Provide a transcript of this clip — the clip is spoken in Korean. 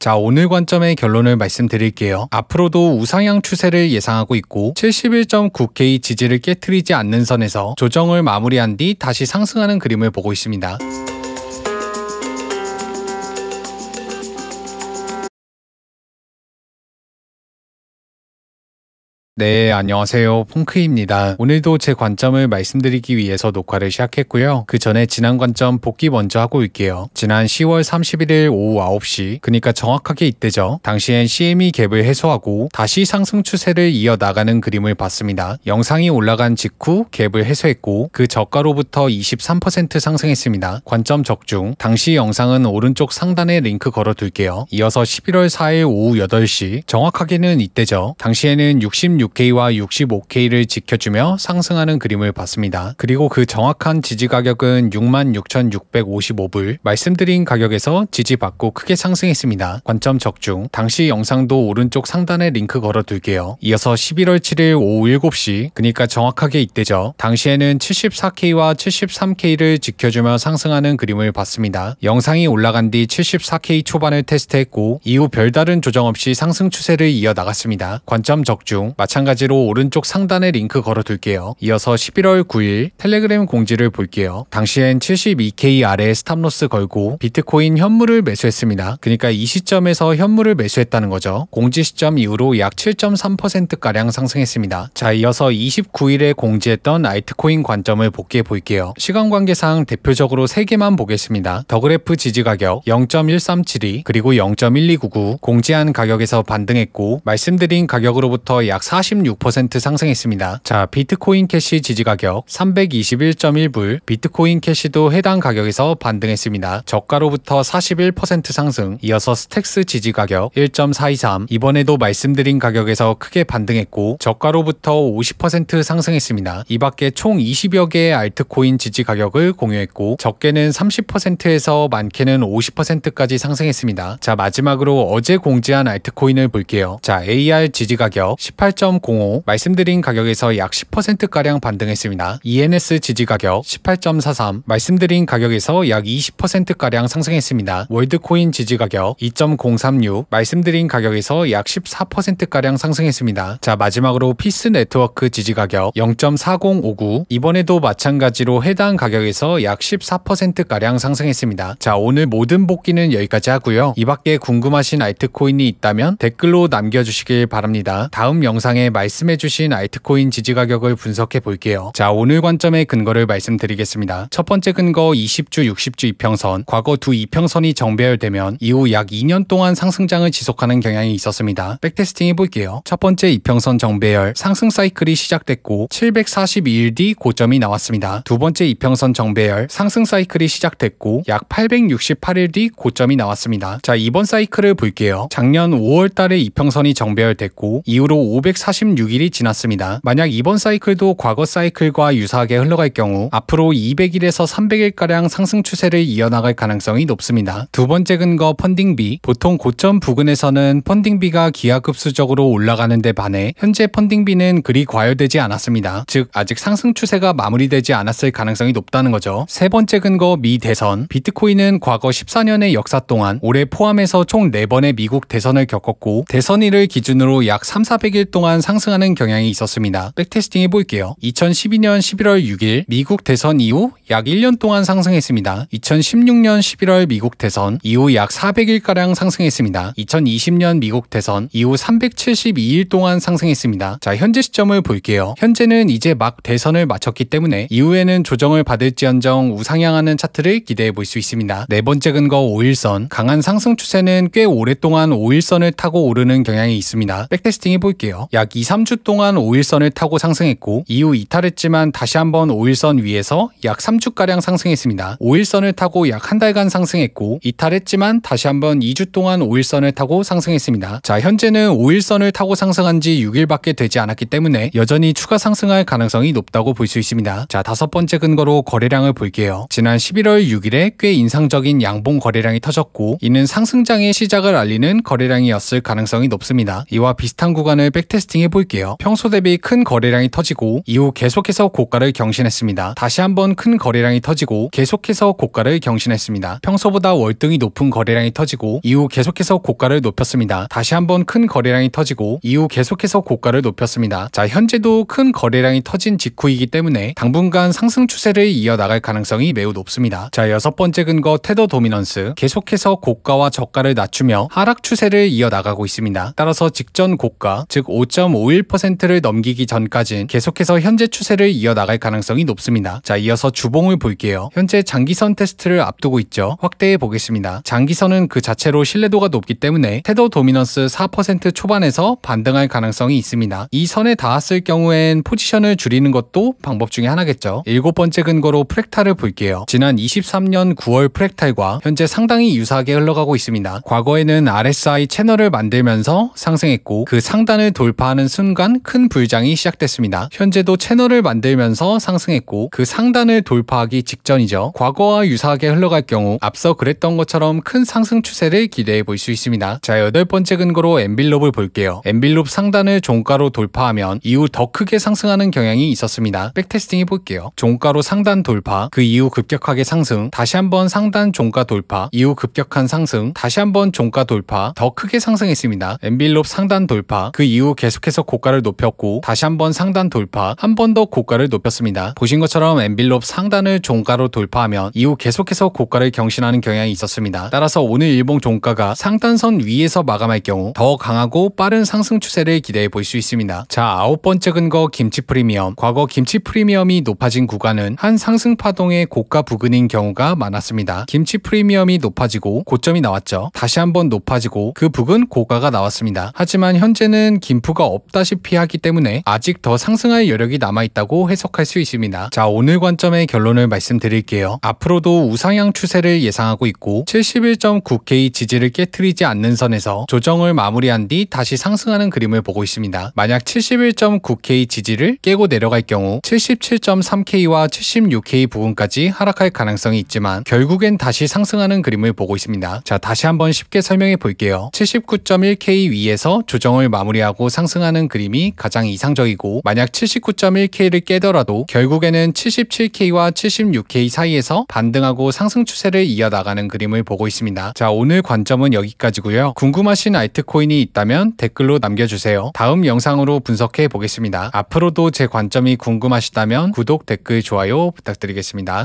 자, 오늘 관점의 결론을 말씀드릴게요. 앞으로도 우상향 추세를 예상하고 있고 71.9K 지지를 깨트리지 않는 선에서 조정을 마무리한 뒤 다시 상승하는 그림을 보고 있습니다. 네, 안녕하세요. 퐁크입니다. 오늘도 제 관점을 말씀드리기 위해서 녹화를 시작했고요. 그 전에 지난 관점 복귀 먼저 하고 올게요. 지난 10월 31일 오후 9시, 그러니까 정확하게 이때죠. 당시엔 CME 갭을 해소하고 다시 상승 추세를 이어나가는 그림을 봤습니다. 영상이 올라간 직후 갭을 해소했고 그 저가로부터 23% 상승했습니다. 관점 적중. 당시 영상은 오른쪽 상단에 링크 걸어둘게요. 이어서 11월 4일 오후 8시, 정확하게는 이때죠. 당시에는 66K와 65K를 지켜주며 상승하는 그림을 봤습니다. 그리고 그 정확한 지지 가격은 66,655불, 말씀드린 가격에서 지지받고 크게 상승했습니다. 관점 적중. 당시 영상도 오른쪽 상단에 링크 걸어둘게요. 이어서 11월 7일 오후 7시, 그러니까 정확하게 이때죠. 당시에는 74K와 73K를 지켜주며 상승하는 그림을 봤습니다. 영상이 올라간 뒤 74K 초반을 테스트했고 이후 별다른 조정 없이 상승 추세를 이어나갔습니다. 관점 적중. 마찬가지로 오른쪽 상단에 링크 걸어둘게요. 이어서 11월 9일 텔레그램 공지를 볼게요. 당시엔 72K 아래에 스탑로스 걸고 비트코인 현물을 매수했습니다. 그러니까 이 시점에서 현물을 매수했다는 거죠. 공지 시점 이후로 약 7.3%가량 상승했습니다. 자, 이어서 29일에 공지했던 알트코인 관점을 복귀해 볼게요. 시간 관계상 대표적으로 3개만 보겠습니다. 더그래프 지지 가격 0.1372 그리고 0.1299 공지한 가격에서 반등했고 말씀드린 가격으로부터 약 46% 상승했습니다. 자, 비트코인 캐시 지지 가격 321.1불, 비트코인 캐시도 해당 가격에서 반등했습니다. 저가로부터 41% 상승. 이어서 스택스 지지 가격 1.423, 이번에도 말씀드린 가격에서 크게 반등했고 저가로부터 50% 상승했습니다. 이 밖에 총 20여 개의 알트코인 지지 가격을 공유했고 적게는 30%에서 많게는 50%까지 상승했습니다. 자, 마지막으로 어제 공지한 알트코인을 볼게요. 자, AR 지지 가격 18.05, 말씀드린 가격에서 약 10%가량 반등했습니다. ENS 지지 가격 18.43, 말씀드린 가격에서 약 20%가량 상승했습니다. 월드코인 지지 가격 2.036, 말씀드린 가격에서 약 14%가량 상승했습니다. 자, 마지막으로 피스 네트워크 지지 가격 0.4059, 이번에도 마찬가지로 해당 가격에서 약 14%가량 상승했습니다. 자, 오늘 모든 복귀는 여기까지 하고요. 이 밖에 궁금하신 알트코인이 있다면 댓글로 남겨주시길 바랍니다. 다음 영상에 말씀해주신 알트코인 지지 가격을 분석해 볼게요. 자, 오늘 관점의 근거를 말씀드리겠습니다. 첫 번째 근거 20주, 60주 이평선. 과거 두 이평선이 정배열되면 이후 약 2년 동안 상승장을 지속하는 경향이 있었습니다. 백테스팅 해볼게요. 첫 번째 이평선 정배열, 상승 사이클이 시작됐고 742일 뒤 고점이 나왔습니다. 두 번째 이평선 정배열, 상승 사이클이 시작됐고 약 868일 뒤 고점이 나왔습니다. 자, 이번 사이클을 볼게요. 작년 5월 달에 이평선이 정배열됐고 이후로 546일이 지났습니다. 만약 이번 사이클도 과거 사이클과 유사하게 흘러갈 경우 앞으로 200일에서 300일가량 상승 추세를 이어나갈 가능성이 높습니다. 두 번째 근거 펀딩비. 보통 고점 부근에서는 펀딩비가 기하급수적으로 올라가는 데 반해 현재 펀딩비는 그리 과열되지 않았습니다. 즉 아직 상승 추세가 마무리되지 않았을 가능성이 높다는 거죠. 세 번째 근거 미 대선. 비트코인은 과거 14년의 역사 동안 올해 포함해서 총 4번의 미국 대선을 겪었고 대선일을 기준으로 약 3,400일 동안 상승하는 경향이 있었습니다. 백테스팅 해볼게요. 2012년 11월 6일 미국 대선 이후 약 1년 동안 상승했습니다. 2016년 11월 미국 대선 이후 약 400일가량 상승했습니다. 2020년 미국 대선 이후 372일 동안 상승했습니다. 자, 현재 시점을 볼게요. 현재는 이제 막 대선을 마쳤기 때문에 이후에는 조정을 받을지언정 우상향하는 차트를 기대해 볼 수 있습니다. 네 번째 근거 5일선. 강한 상승 추세는 꽤 오랫동안 5일선을 타고 오르는 경향이 있습니다. 백테스팅 해볼게요. 약 2, 3주 동안 5일선을 타고 상승했고 이후 이탈했지만 다시 한번 5일선 위에서 약 3주가량 상승했습니다. 5일선을 타고 약 한 달간 상승했고 이탈했지만 다시 한번 2주 동안 5일선을 타고 상승했습니다. 자, 현재는 5일선을 타고 상승한 지 6일밖에 되지 않았기 때문에 여전히 추가 상승할 가능성이 높다고 볼 수 있습니다. 자, 다섯 번째 근거로 거래량을 볼게요. 지난 11월 6일에 꽤 인상적인 양봉 거래량이 터졌고 이는 상승장의 시작을 알리는 거래량이었을 가능성이 높습니다. 이와 비슷한 구간을 백테스팅 백테스팅 해볼게요. 평소 대비 큰 거래량이 터지고 이후 계속해서 고가를 경신했습니다. 다시 한번 큰 거래량이 터지고 계속해서 고가를 경신했습니다. 평소보다 월등히 높은 거래량이 터지고 이후 계속해서 고가를 높였습니다. 다시 한번 큰 거래량이 터지고 이후 계속해서 고가를 높였습니다. 자, 현재도 큰 거래량이 터진 직후이기 때문에 당분간 상승 추세를 이어나갈 가능성이 매우 높습니다. 자, 여섯 번째 근거 테더 도미넌스. 계속해서 고가와 저가를 낮추며 하락 추세를 이어나가고 있습니다. 따라서 직전 고가, 즉 5.51%를 넘기기 전까진 계속해서 현재 추세를 이어나갈 가능성이 높습니다. 자, 이어서 주봉을 볼게요. 현재 장기선 테스트를 앞두고 있죠. 확대해 보겠습니다. 장기선은 그 자체로 신뢰도가 높기 때문에 테더 도미넌스 4% 초반에서 반등할 가능성이 있습니다. 이 선에 닿았을 경우엔 포지션을 줄이는 것도 방법 중에 하나겠죠. 일곱 번째 근거로 프랙탈을 볼게요. 지난 23년 9월 프랙탈과 현재 상당히 유사하게 흘러가고 있습니다. 과거에는 RSI 채널을 만들면서 상승했고 그 상단을 돌파하는 순간 큰 불장이 시작됐습니다. 현재도 채널을 만들면서 상승했고 그 상단을 돌파하기 직전이죠. 과거와 유사하게 흘러갈 경우 앞서 그랬던 것처럼 큰 상승 추세를 기대해 볼 수 있습니다. 자, 여덟 번째 근거로 엔빌롭을 볼게요. 엔빌롭 상단을 종가로 돌파하면 이후 더 크게 상승하는 경향이 있었습니다. 백테스팅 해볼게요. 종가로 상단 돌파, 그 이후 급격하게 상승, 다시 한번 상단 종가 돌파, 이후 급격한 상승, 다시 한번 종가 돌파, 더 크게 상승했습니다. 엔빌롭 상단 돌파, 그 이후 계속해서 고가를 높였고 다시 한번 상단 돌파, 한 번 더 고가를 높였습니다. 보신 것처럼 엔빌롭 상단을 종가로 돌파하면 이후 계속해서 고가를 경신하는 경향이 있었습니다. 따라서 오늘 일봉 종가가 상단선 위에서 마감할 경우 더 강하고 빠른 상승 추세를 기대해 볼 수 있습니다. 자, 아홉 번째 근거 김치 프리미엄. 과거 김치 프리미엄이 높아진 구간은 한 상승 파동의 고가 부근인 경우가 많았습니다. 김치 프리미엄이 높아지고 고점이 나왔죠. 다시 한번 높아지고 그 부근 고가가 나왔습니다. 하지만 현재는 김프가 없다시피 하기 때문에 아직 더 상승할 여력이 남아있다고 해석할 수 있습니다. 자, 오늘 관점의 결론을 말씀드릴게요. 앞으로도 우상향 추세를 예상하고 있고 71.9K 지지를 깨트리지 않는 선에서 조정을 마무리한 뒤 다시 상승하는 그림을 보고 있습니다. 만약 71.9K 지지를 깨고 내려갈 경우 77.3K와 76K 부근까지 하락할 가능성이 있지만 결국엔 다시 상승하는 그림을 보고 있습니다. 자, 다시 한번 쉽게 설명해 볼게요. 79.1K 위에서 조정을 마무리하고 상승하는 그림이 가장 이상적이고 만약 79.1K를 깨더라도 결국에는 77K와 76K 사이에서 반등하고 상승 추세를 이어나가는 그림을 보고 있습니다. 자, 오늘 관점은 여기까지고요. 궁금하신 알트코인이 있다면 댓글로 남겨주세요. 다음 영상으로 분석해 보겠습니다. 앞으로도 제 관점이 궁금하시다면 구독, 댓글, 좋아요 부탁드리겠습니다.